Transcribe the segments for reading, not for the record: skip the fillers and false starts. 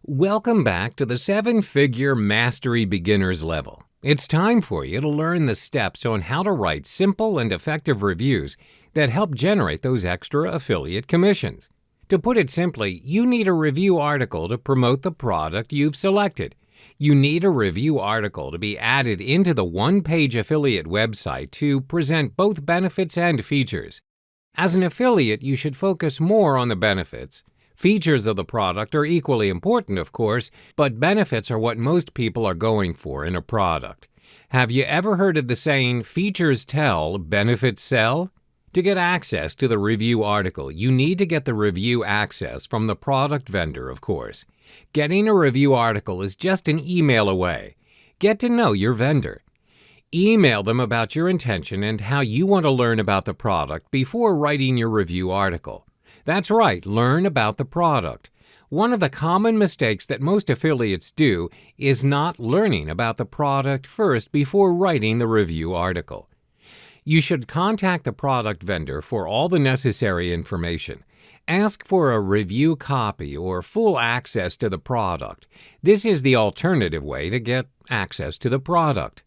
Welcome back to the 7-Figure Mastery Beginners level. It's time for you to learn the steps on how to write simple and effective reviews that help generate those extra affiliate commissions. To put it simply, you need a review article to promote the product you've selected. You need a review article to be added into the one-page affiliate website to present both benefits and features. As an affiliate, you should focus more on the benefits. Features of the product are equally important, of course, but benefits are what most people are going for in a product. Have you ever heard of the saying, features tell, benefits sell? To get access to the review article, you need to get the review access from the product vendor, of course. Getting a review article is just an email away. Get to know your vendor. Email them about your intention and how you want to learn about the product before writing your review article. That's right, learn about the product. One of the common mistakes that most affiliates do is not learning about the product first before writing the review article. You should contact the product vendor for all the necessary information. Ask for a review copy or full access to the product. This is the alternative way to get access to the product.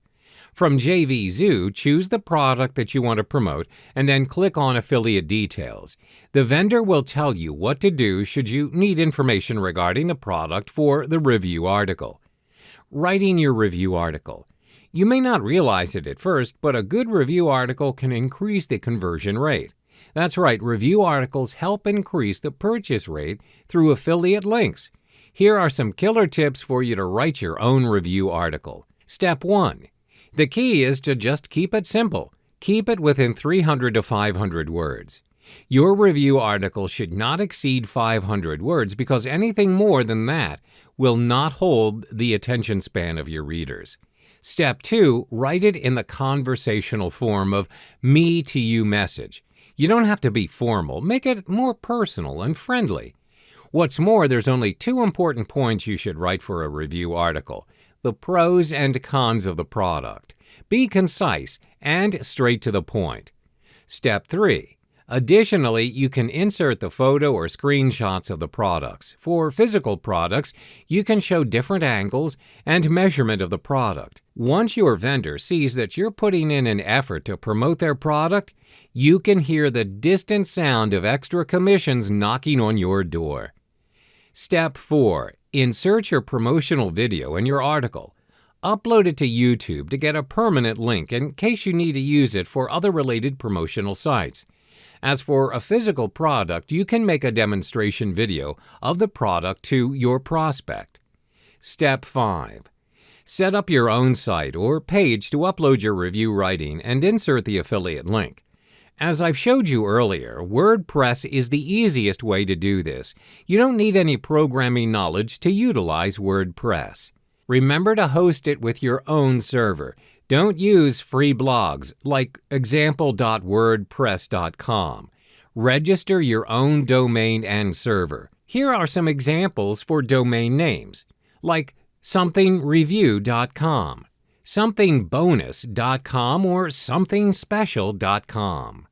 From JVZoo, choose the product that you want to promote and then click on Affiliate Details. The vendor will tell you what to do should you need information regarding the product for the review article. Writing your review article. You may not realize it at first, but a good review article can increase the conversion rate. That's right, review articles help increase the purchase rate through affiliate links. Here are some killer tips for you to write your own review article. Step 1. The key is to just keep it simple. Keep it within 300 to 500 words. Your review article should not exceed 500 words because anything more than that will not hold the attention span of your readers. Step 2, write it in the conversational form of me to you message. You don't have to be formal. Make it more personal and friendly. What's more, there's only 2 important points you should write for a review article: the pros and cons of the product. Be concise and straight to the point. Step 3. Additionally, you can insert the photo or screenshots of the products. For physical products, you can show different angles and measurement of the product. Once your vendor sees that you're putting in an effort to promote their product, you can hear the distant sound of extra commissions knocking on your door. Step 4. Insert your promotional video in your article. Upload it to YouTube to get a permanent link in case you need to use it for other related promotional sites. As for a physical product, you can make a demonstration video of the product to your prospect. Step 5. Set up your own site or page to upload your review writing and insert the affiliate link. As I've showed you earlier, WordPress is the easiest way to do this. You don't need any programming knowledge to utilize WordPress. Remember to host it with your own server. Don't use free blogs like example.wordpress.com. Register your own domain and server. Here are some examples for domain names, like somethingreview.com, somethingbonus.com, or somethingspecial.com.